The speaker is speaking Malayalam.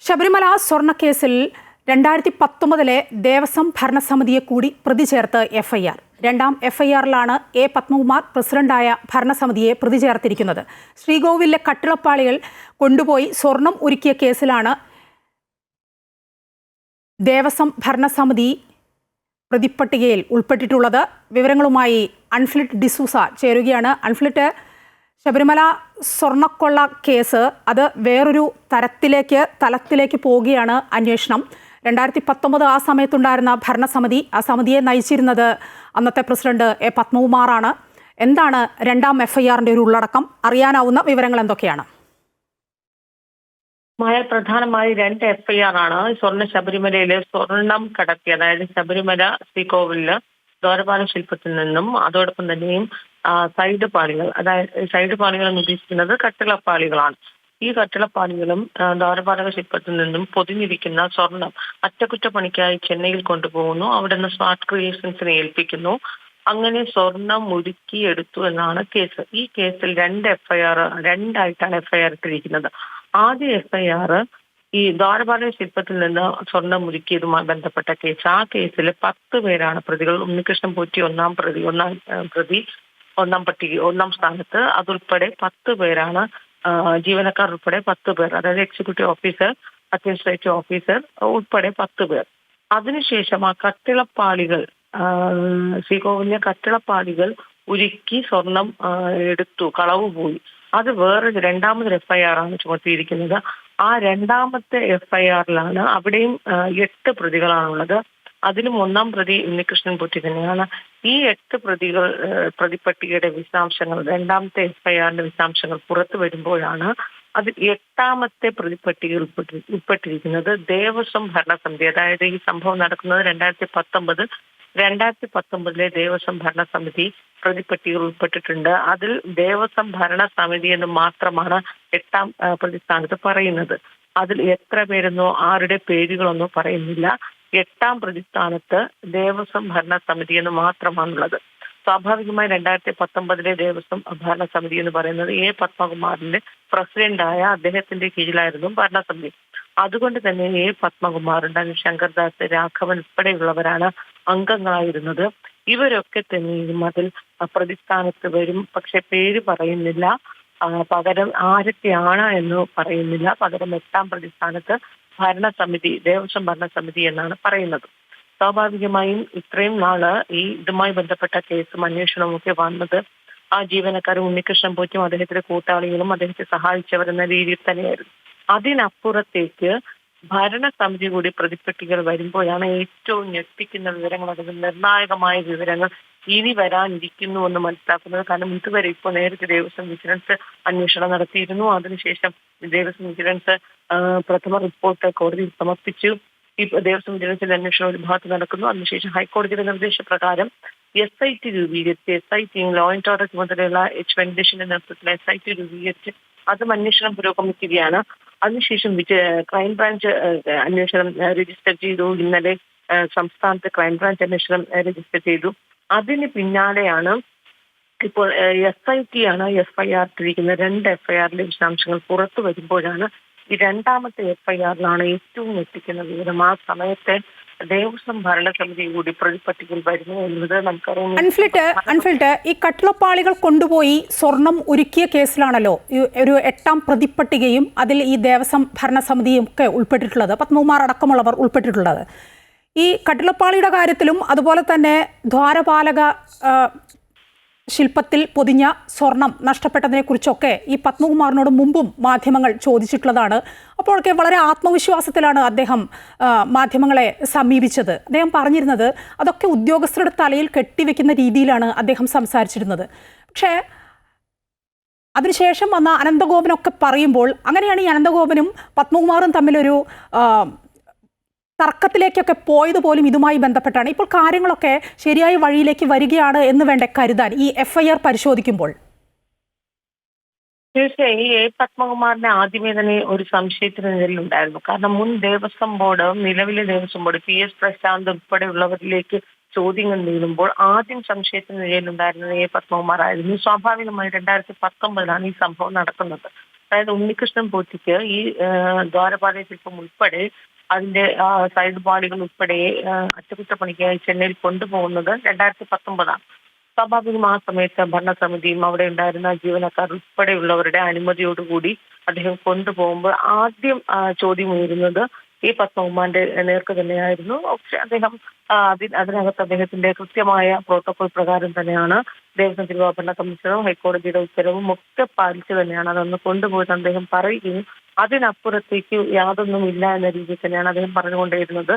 ശബരിമല സ്വർണ്ണക്കേസിൽ 2019 ദേവസ്വം ഭരണസമിതിയെ കൂടി പ്രതി ചേർത്ത് എഫ്ഐആർ. രണ്ടാം എഫ്ഐആറിലാണ് എ പത്മകുമാർ പ്രസിഡന്റായ ഭരണസമിതിയെ പ്രതി ചേർത്തിരിക്കുന്നത്. ശ്രീകോവിലിലെ കട്ടിളപ്പാളികൾ കൊണ്ടുപോയി സ്വർണം ഉരുക്കിയ കേസിലാണ് ദേവസ്വം ഭരണസമിതി പ്രതിപ്പട്ടികയിൽ ഉൾപ്പെട്ടിട്ടുള്ളത്. വിവരങ്ങളുമായി അൺഫ്ലിറ്റ് ഡിസൂസ ചേരുകയാണ്. അൺഫ്ലിറ്റ്, ശബരിമല സ്വർണ്ണക്കൊള്ള കേസ് അത് വേറൊരു തലത്തിലേക്ക് പോവുകയാണ് അന്വേഷണം. 2019 ആ സമയത്തുണ്ടായിരുന്ന ഭരണസമിതി, ആ സമിതിയെ നയിച്ചിരുന്നത് അന്നത്തെ പ്രസിഡന്റ് എ പത്മകുമാറാണ്. എന്താണ് രണ്ടാം എഫ്ഐആറിന്റെ ഒരു ഉള്ളടക്കം? അറിയാനാവുന്ന വിവരങ്ങൾ എന്തൊക്കെയാണ്? പ്രധാനമായി 2 എഫ്ഐആർ ആണ്. ശബരിമലയിലെ സ്വർണം കടത്തി, അതായത് ശബരിമല ശ്രീകോവിലില് ദ്വാരപാല ശില്പത്തിൽ നിന്നും അതോടൊപ്പം തന്നെയും സൈഡ് പാളികൾ, അതായത് സൈഡ് പാളികൾ എന്ന് ഉദ്ദേശിക്കുന്നത് കട്ടിളപ്പാളികളാണ്. ഈ കട്ടിളപ്പാളികളും ദ്വാരപാലക ശില്പത്തിൽ നിന്നും പൊതിഞ്ഞിരിക്കുന്ന സ്വർണം അറ്റകുറ്റപ്പണിക്കായി ചെന്നൈയിൽ കൊണ്ടുപോകുന്നു. അവിടെ നിന്ന് സ്മാർട്ട് ക്രിയേഷൻസിനെ ഏൽപ്പിക്കുന്നു. അങ്ങനെ സ്വർണം മുരുക്കിയെടുത്തു എന്നാണ് കേസ്. ഈ കേസിൽ 2 എഫ്ഐആർ, രണ്ടായിട്ടാണ് എഫ്ഐആർ ഇട്ടിരിക്കുന്നത്. ആദ്യ എഫ്ഐആർ ഈ ദ്വാരപാലക ശില്പത്തിൽ നിന്ന് സ്വർണം മുരുക്കിയതുമായി ബന്ധപ്പെട്ട കേസ്. ആ കേസിൽ 10 പേരാണ് പ്രതികൾ. ഉണ്ണികൃഷ്ണൻ പോറ്റി ഒന്നാം സ്ഥാനത്ത്. അതുൾപ്പെടെ 10 പേരാണ് ജീവനക്കാർ ഉൾപ്പെടെ 10 പേർ, അതായത് എക്സിക്യൂട്ടീവ് ഓഫീസർ, അഡ്മിനിസ്ട്രേറ്റീവ് ഓഫീസർ ഉൾപ്പെടെ 10 പേർ. അതിനുശേഷം ആ കട്ടിളപ്പാളികൾ, ശ്രീകോവിലിലെ കട്ടിളപ്പാളികൾ ഉരുക്കി സ്വർണം എടുത്തു, കളവ് പോയി. അത് വേറൊരു രണ്ടാമതൊരു എഫ്ഐആർ ആണ് ചുമത്തിയിരിക്കുന്നത്. ആ രണ്ടാമത്തെ എഫ്ഐആറിലാണ് അവിടെയും 8 പ്രതികളാണുള്ളത്. അതിലും ഒന്നാം പ്രതി ഉണ്ണികൃഷ്ണൻ പോറ്റി തന്നെയാണ്. ഈ 8 പ്രതികൾ പ്രതിപ്പട്ടികയുടെ വിശദാംശങ്ങൾ, രണ്ടാമത്തെ എഫ്ഐആറിന്റെ വിശദാംശങ്ങൾ പുറത്തു വരുമ്പോഴാണ് അത് 8ാമത്തെ പ്രതിപ്പട്ടികയിൽ ഉൾപ്പെട്ടിരിക്കുന്നത് ദേവസ്വം ഭരണസമിതി. അതായത് ഈ സംഭവം നടക്കുന്നത് 2019 ദേവസ്വം ഭരണസമിതി പ്രതിപ്പട്ടികയിൽ ഉൾപ്പെട്ടിട്ടുണ്ട്. അതിൽ ദേവസ്വം ഭരണസമിതി എന്ന് മാത്രമാണ് 8ാം പ്രതിസ്ഥാനത്ത് പറയുന്നത്. അതിൽ എത്ര പേരെന്നോ ആരുടെ പേരുകളൊന്നോ പറയുന്നില്ല. 8ാം പ്രതിസ്ഥാനത്ത് ദേവസ്വം ഭരണസമിതി എന്ന് മാത്രമാണുള്ളത്. സ്വാഭാവികമായി 2019 ദേവസ്വം ഭരണസമിതി എന്ന് പറയുന്നത് എ പത്മകുമാറിന്റെ പ്രസിഡന്റായ അദ്ദേഹത്തിന്റെ കീഴിലായിരുന്നു ഭരണസമിതി. അതുകൊണ്ട് തന്നെ എ പത്മകുമാറുണ്ട്, ശങ്കർദാസ്, രാഘവൻ ഉൾപ്പെടെയുള്ളവരാണ് അംഗങ്ങളായിരുന്നത്. ഇവരൊക്കെ തന്നെയും അതിൽ പ്രതിസ്ഥാനത്ത് വരും. പക്ഷെ പേര് പറയുന്നില്ല. പകരം ആരൊക്കെയാണ് എന്ന് പറയുന്നില്ല. പകരം 8ാം പ്രതിസ്ഥാനത്ത് ഭരണസമിതി, ദേവസ്വം ഭരണസമിതി എന്നാണ് പറയുന്നത്. സ്വാഭാവികമായും ഇത്രയും നാള് ഇതുമായി ബന്ധപ്പെട്ട കേസും അന്വേഷണവും ഒക്കെ വന്നത് ആ ജീവനക്കാരും ഉണ്ണികൃഷ്ണൻ പോറ്റും അദ്ദേഹത്തിന്റെ കൂട്ടാളികളും അദ്ദേഹത്തെ സഹായിച്ചവരെന്ന രീതിയിൽ തന്നെയായിരുന്നു. അതിനപ്പുറത്തേക്ക് ഭരണസമിതി കൂടി പ്രതിപ്പട്ടികൾ വരുമ്പോഴാണ് ഏറ്റവും ഞെട്ടിക്കുന്ന വിവരങ്ങൾ, അല്ലെങ്കിൽ നിർണായകമായ വിവരങ്ങൾ ഇനി വരാനിരിക്കുന്നു എന്ന് മനസ്സിലാക്കുന്നത്. കാരണം ഇതുവരെ ഇപ്പോൾ നേരത്തെ ദേവസ്വം വിജിലൻസ് അന്വേഷണം നടത്തിയിരുന്നു. അതിനുശേഷം ദേവസ്വം വിജിലൻസ് പ്രഥമ റിപ്പോർട്ട് കോടതിയിൽ സമർപ്പിച്ചു. ഈ ദേവസ്വം വിജിലൻസിന്റെ അന്വേഷണം ഒരു ഭാഗത്ത് നടക്കുന്നു. അതിനുശേഷം ഹൈക്കോടതിയുടെ നിർദ്ദേശപ്രകാരം SIT രൂപീകരിച്ച്, SIT ലോ ആൻഡ് ഓർഡർ ചുമതലയുള്ള വെങ്കടേഷിന്റെ നേതൃത്വത്തിൽ SIT രൂപീകരിച്ച് അതും അന്വേഷണം പുരോഗമിക്കുകയാണ്. അതിനുശേഷം ക്രൈംബ്രാഞ്ച് അന്വേഷണം രജിസ്റ്റർ ചെയ്തു. ഇന്നലെ സംസ്ഥാനത്ത് ക്രൈംബ്രാഞ്ച് അന്വേഷണം രജിസ്റ്റർ ചെയ്തു. അതിന് പിന്നാലെയാണ് ഇപ്പോൾ SIT ആണ് എഫ്ഐആർ ഇട്ടിരിക്കുന്നത്. 2 എഫ്ഐആറിന്റെ വിശദാംശങ്ങൾ പുറത്തു വരുമ്പോഴാണ് ഈ 2ാമത്തെ എഫ്ഐആറിലാണ് ഏറ്റവും എത്തിക്കുന്ന വിവരം. ആ സമയത്തെ ദേവസ്വം ഭരണസമിതി കൂടി പ്രതിപ്പട്ടികയിൽ വരുന്നു എന്നത് നമുക്കറിയാം. അൺഫിൽറ്റ്, ഈ കട്ടിളപ്പാളികൾ കൊണ്ടുപോയി സ്വർണം ഉരുക്കിയ കേസിലാണല്ലോ ഒരു 8ാം പ്രതിപ്പട്ടികയും അതിൽ ഈ ദേവസ്വം ഭരണസമിതിയും ഒക്കെ ഉൾപ്പെട്ടിട്ടുള്ളത്, പത്മകുമാർ അടക്കമുള്ളവർ ഉൾപ്പെട്ടിട്ടുള്ളത്. ഈ കട്ടിളപ്പാളിയുടെ കാര്യത്തിലും അതുപോലെ തന്നെ ദ്വാരപാലക ശില്പത്തിൽ പൊതിഞ്ഞ സ്വർണം നഷ്ടപ്പെട്ടതിനെ കുറിച്ചൊക്കെ ഈ പത്മകുമാറിനോട് മുമ്പും മാധ്യമങ്ങൾ ചോദിച്ചിട്ടുള്ളതാണ്. അപ്പോഴൊക്കെ വളരെ ആത്മവിശ്വാസത്തിലാണ് അദ്ദേഹം മാധ്യമങ്ങളെ സമീപിച്ചത്. അദ്ദേഹം പറഞ്ഞിരുന്നത് അതൊക്കെ ഉദ്യോഗസ്ഥരുടെ തലയിൽ കെട്ടിവെക്കുന്ന രീതിയിലാണ് അദ്ദേഹം സംസാരിച്ചിരുന്നത്. പക്ഷേ അതിനുശേഷം വന്ന അനന്തഗോപനൊക്കെ പറയുമ്പോൾ അങ്ങനെയാണ് ഈ അനന്തഗോപനും പത്മകുമാറും തമ്മിലൊരു തർക്കത്തിലേക്കൊക്കെ പോയത് പോലും ഇതുമായി ബന്ധപ്പെട്ടാണ്. ഇപ്പോൾ കാര്യങ്ങളൊക്കെ ശരിയായ വഴിയിലേക്ക് വരികയാണ് എന്ന് വേണ്ടേ കരുതാൻ ഈ എഫ്ഐആർ പരിശോധിക്കുമ്പോൾ? തീർച്ചയായും ഈ എ പത്മകുമാറിന്റെ ആദ്യമേ തന്നെ ഒരു സംശയത്തിന് നിഴലുണ്ടായിരുന്നു. കാരണം മുൻ ദേവസ്വം ബോർഡ്, നിലവിലെ ദേവസ്വം ബോർഡ് PS പ്രശാന്ത് ഉൾപ്പെടെയുള്ളവരിലേക്ക് ചോദ്യങ്ങൾ നീളുമ്പോൾ ആദ്യം സംശയത്തിന് നിഴലുണ്ടായിരുന്നത് എ പത്മകുമാർ ആയിരുന്നു. സ്വാഭാവികമായി 2019 ഈ സംഭവം നടക്കുന്നത്. അതായത് ഉണ്ണികൃഷ്ണൻ പോറ്റിക്ക് ഈ ദ്വാരപാലക ശില്പം ഉൾപ്പെടെ അതിന്റെ സൈഡ് പാളികൾ ഉൾപ്പെടെ അറ്റകുറ്റപ്പണിക്കായി ചെന്നൈയിൽ കൊണ്ടുപോകുന്നത് 2019. സ്വാഭാവികം ആ സമയത്ത് ഭരണസമിതിയും അവിടെ ഉണ്ടായിരുന്ന ജീവനക്കാർ ഉൾപ്പെടെയുള്ളവരുടെ അനുമതിയോടുകൂടി അദ്ദേഹം കൊണ്ടുപോകുമ്പോൾ ആദ്യം ചോദ്യം ഉയരുന്നത് ഈ പത്മകുമാറിന്റെ നേർക്ക് തന്നെയായിരുന്നു. പക്ഷെ അദ്ദേഹം അതിനകത്ത് അദ്ദേഹത്തിന്റെ കൃത്യമായ പ്രോട്ടോകോൾ പ്രകാരം തന്നെയാണ് ദേവസ്വം തിരുവാഭരണ കമ്മീഷണറും ഹൈക്കോടതിയുടെ ഉത്തരവും ഒക്കെ പാലിച്ചു തന്നെയാണ് അതൊന്ന് കൊണ്ടുപോയിട്ട് അദ്ദേഹം പറയുകയും അതിനപ്പുറത്തേക്ക് യാതൊന്നും ഇല്ല എന്ന രീതിയിൽ തന്നെയാണ് അദ്ദേഹം പറഞ്ഞുകൊണ്ടേയിരുന്നത്.